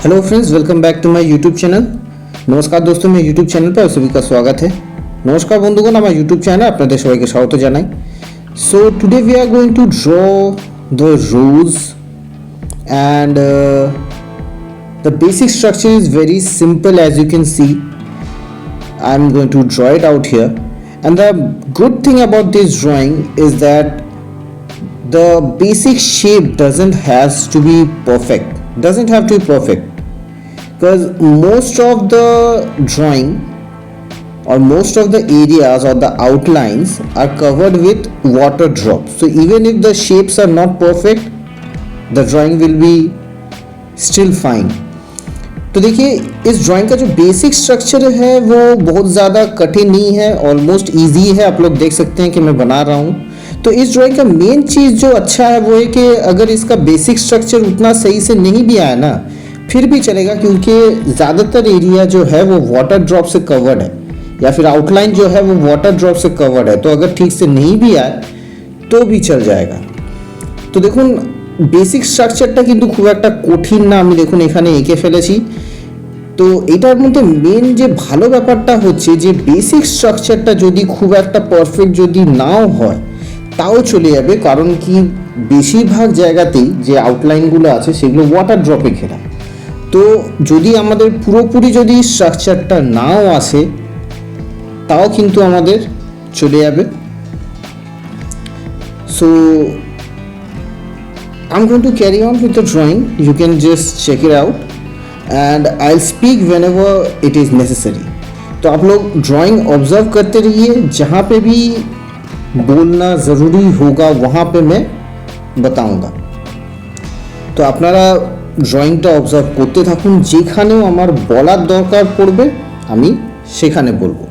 Hello friends, welcome back to my YouTube channel. नमस्कार दोस्तों, मेरे यूट्यूब चैनल पर सभी का स्वागत है। नमस्कार বন্ধুগণ, আমার ইউটিউব চ্যানেলে আপনাদের সবাইকে স্বাগত জানাই। So today we are going to draw the rose and the basic structure is very simple. As you can see, I'm going to draw it out here, and the good thing about this drawing is that the basic shape doesn't have to be perfect, because most of the drawing or most of the areas or the outlines are covered with water drops. So even if the shapes are not perfect, the drawing will be still fine. तो देखिए, इस drawing का जो basic structure है वो बहुत ज़्यादा कठिन नहीं है, ऑलमोस्ट इजी है। आप लोग देख सकते हैं कि मैं बना रहा हूँ। तो इस ड्राइंग का मेन चीज़ जो अच्छा है वो है कि अगर इसका बेसिक स्ट्रक्चर उतना सही से नहीं भी आया ना, फिर भी चलेगा, क्योंकि ज़्यादातर एरिया जो है वो वाटर ड्रॉप से कवर्ड है, या फिर आउटलाइन जो है वो वाटर ड्रॉप से कवर्ड है। तो अगर ठीक से नहीं भी आए तो भी चल जाएगा। তো দেখুন, বেসিক স্ট্রাকচারটা কিন্তু খুব একটা কঠিন না। আমি দেখুন এখানে এঁকে ফেলেছি। তো এটার মধ্যে মেন যে ভালো ব্যাপারটা হচ্ছে যে বেসিক স্ট্রাকচারটা যদি খুব একটা পারফেক্ট যদি নাও হয় তাও চলে যাবে, কারণ কি বেশিরভাগ জায়গাতেই যে আউটলাইনগুলো আছে সেগুলো ওয়াটার ড্রপে ঘেরা। তো যদি আমাদের পুরোপুরি যদি স্ট্রাকচারটা নাও আসে তাও কিন্তু আমাদের চলে যাবে। So I'm going to carry on with the drawing. You can just check it out and I'll speak whenever it is necessary. तो आप लोग ड्राइंग ऑब्जर्व करते रहिए, जहाँ पे भी बोलना ज़रूरी होगा वहाँ पे मैं बताऊँगा। তো আপনারা ড্রয়িংটা অবজার্ভ করতে থাকুন, যেখানেও আমার বলার দরকার পড়বে আমি সেখানে বলবো।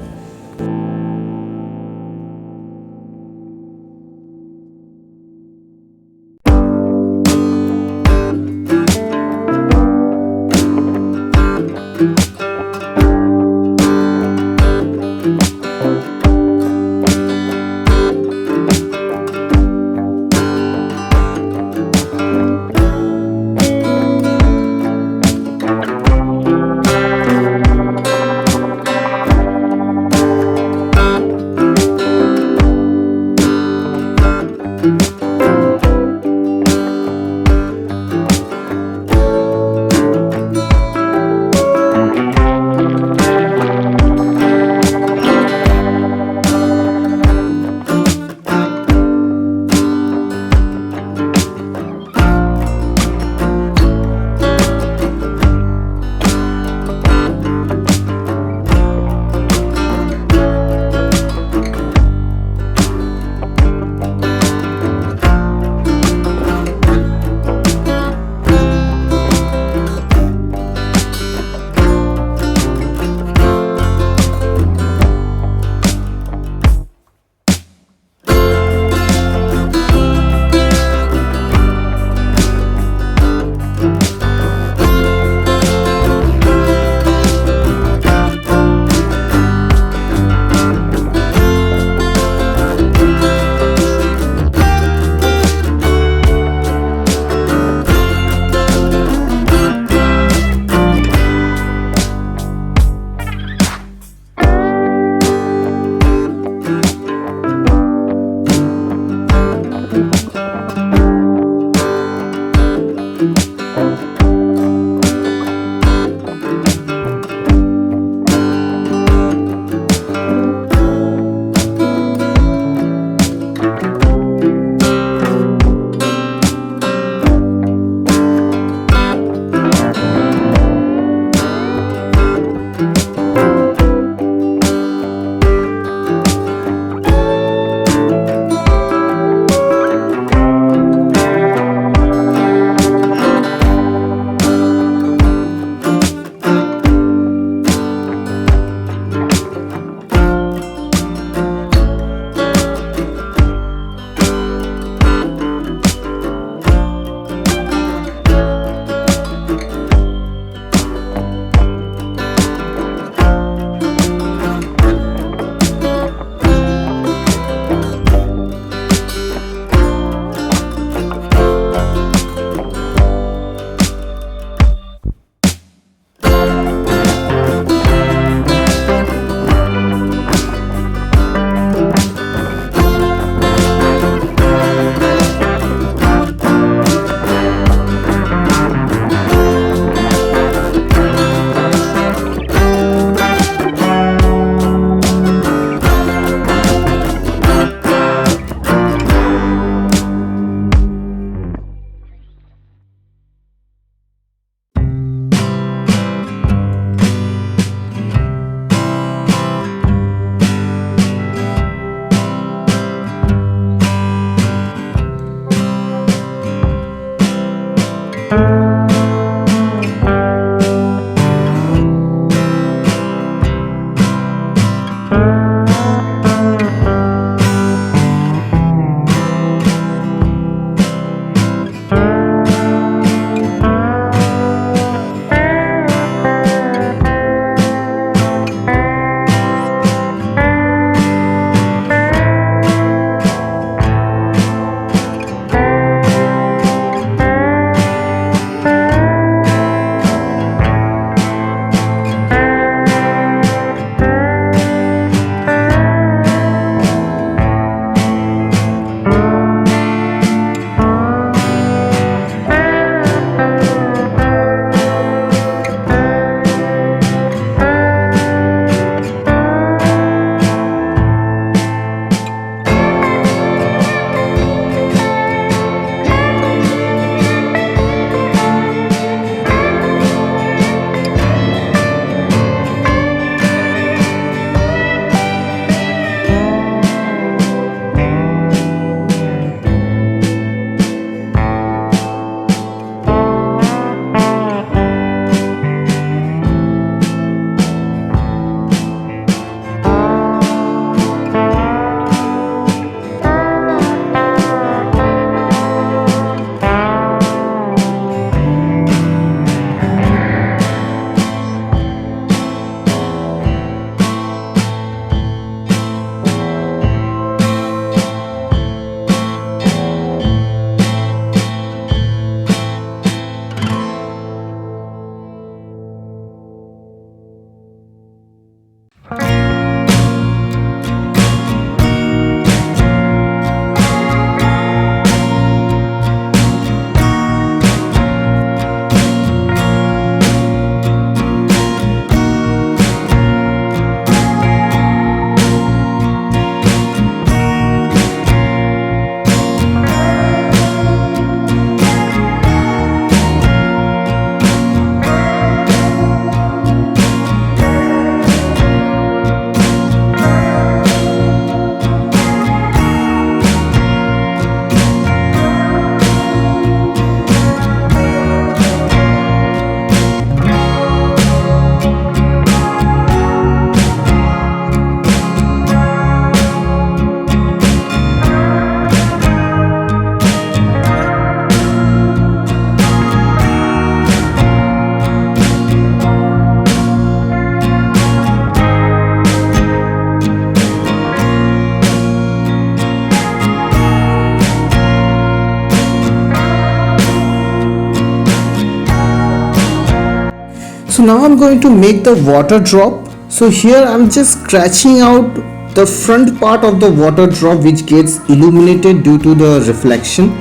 So now I'm going to make the water drop. So here I'm just scratching out the front part of the water drop which gets illuminated due to the reflection,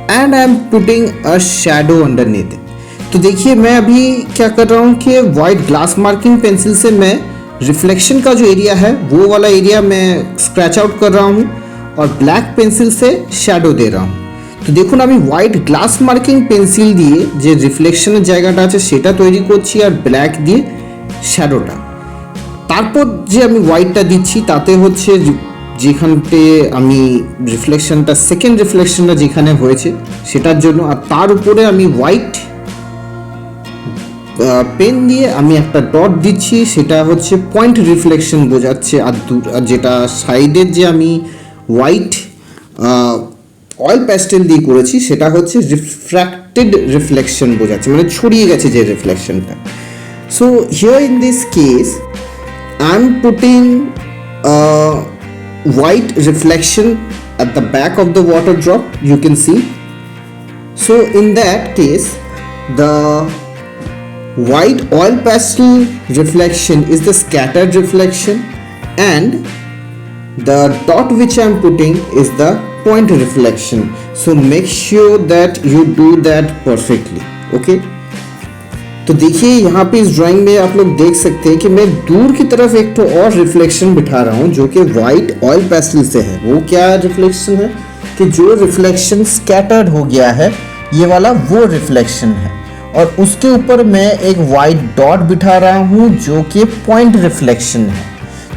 and I'm putting a shadow underneath it. तो देखिए मैं अभी क्या कर रहा हूँ कि white glass marking pencil से मैं रिफ्लेक्शन का जो एरिया है वो वाला एरिया मैं स्क्रैच आउट कर रहा हूँ और ब्लैक पेंसिल से शैडो दे रहा हूँ। তো দেখুন আমি হোয়াইট গ্লাস মার্কিং পেন্সিল দিয়ে যে রিফ্লেকশনের জায়গাটা আছে সেটা তৈরি করছি আর ব্ল্যাক দিয়ে শ্যাডোটা, তারপর যে আমি হোয়াইটটা দিচ্ছি তাতে হচ্ছে যেখানতে আমি রিফ্লেকশনটা সেকেন্ড রিফ্লেকশনটা যেখানে হয়েছে সেটার জন্য, আর তার উপরে আমি হোয়াইট পেন দিয়ে আমি একটা ডট দিচ্ছি, সেটা হচ্ছে পয়েন্ট রিফ্লেকশন বোঝাচ্ছে। আর যেটা সাইডের যে আমি হোয়াইট অয়েল প্যাস্টেল দিয়ে করেছি সেটা হচ্ছে রিফ্র্যাক্টেড রিফ্লেকশন বোঝাচ্ছে, মানে ছড়িয়ে গেছে যে রিফ্লেকশনটা। So here in this case I am putting white reflection at the back of the water drop, you can see. So in that case the white oil pastel reflection is the scattered reflection and the dot which I am putting is the point reflection. So make sure that you do that perfectly. Okay, तो देखिए यहाँ पे इस drawing में आप लोग देख सकते हैं कि मैं दूर की तरफ एक तो और रिफ्लेक्शन बिठा रहा हूँ जो कि वाइट ऑयल पेस्टल से है। वो क्या रिफ्लेक्शन है कि जो रिफ्लेक्शन स्कैटर्ड हो गया है ये वाला वो रिफ्लेक्शन है, और उसके ऊपर मैं एक वाइट डॉट बिठा रहा हूँ जो कि पॉइंट रिफ्लेक्शन है।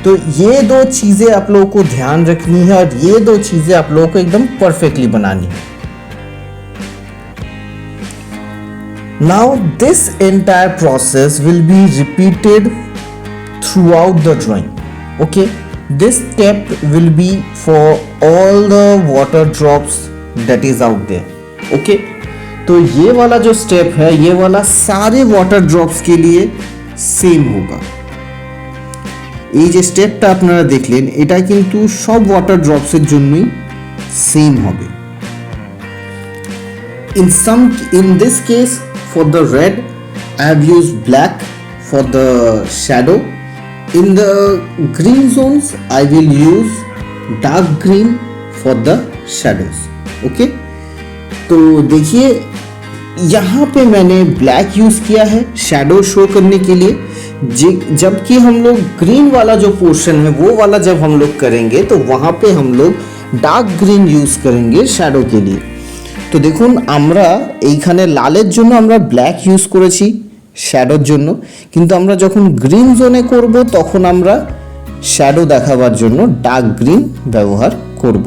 तो ये दो चीज़ें आप लोगों को ध्यान रखनी है और ये दो चीज़ें आप लोगों को एकदम परफेक्टली बनानी है। Now this entire process will be repeated throughout the drawing. Okay, this step will be for all the water drops that is out there. Okay, तो ये वाला जो स्टेप है ये वाला सारे वाटर ड्रॉप्स के लिए सेम होगा। এই যে স্টেপটা আপনারা দেখলেন এটা কিন্তু সব ওয়াটার ড্রপসের জন্যই সেম হবে। In this case for the red I have used black for the shadow. In the green zones I will use dark green for the shadows. Okay, तो देखिए यहाँ पे मैंने ब्लैक यूज़ किया है शैडो शो करने के लिए, जबकि हम लोग ग्रीन वाला जो पोर्शन है वो वाला जब हम लोग करेंगे तो वहाँ पे हम लोग डार्क ग्रीन यूज़ करेंगे शैडो के लिए। তো দেখুন আমরা এইখানে লালের জন্য আমরা ব্ল্যাক ইউজ করেছি শ্যাডোর জন্য, কিন্তু আমরা যখন গ্রিন জোনে করব তখন আমরা শ্যাডো দেখাবার জন্য ডার্ক গ্রিন ব্যবহার করব।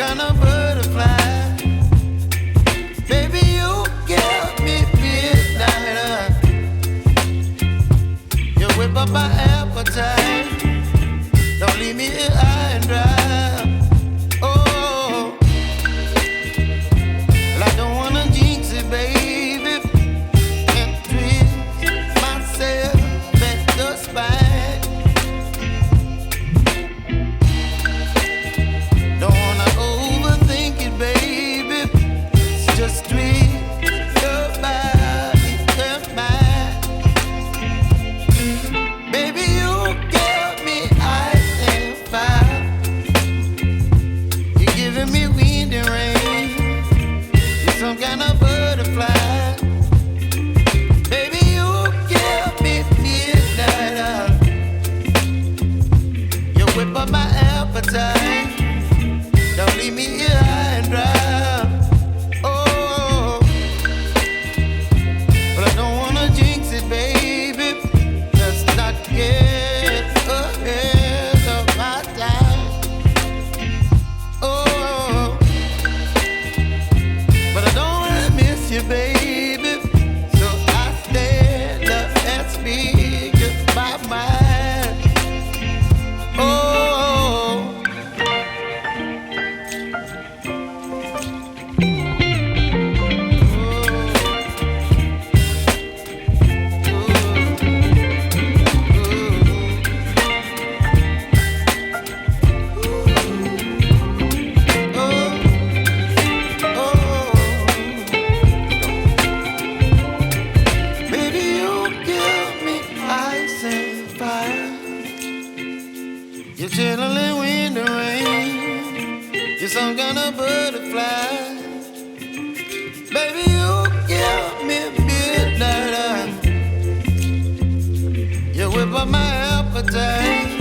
kind of butterfly. Baby, you give me midnight. You whip up my appetite. Don't leave me here high and dry. Oh, well, I don't wanna jinx it, baby, and twist myself at the spine. Don't wanna overthink it, baby. It's just twist your body and mine. Baby, you give me ice and fire. You're giving me wind and rain. You're some kind of butterfly. Baby, you give me midnight. You whip up my appetite. Don't leave me here high and dry. Oh, but I don't wanna jinx it, baby. Let's not get ahead of my time. Oh, but I don't wanna miss you, baby. So I stand up and speak my mind. Oh. Baby, you give me ice and fire. You're chilling wind and rain. You're some kind of butterfly. Baby, you give me midnight. You whip up my appetite.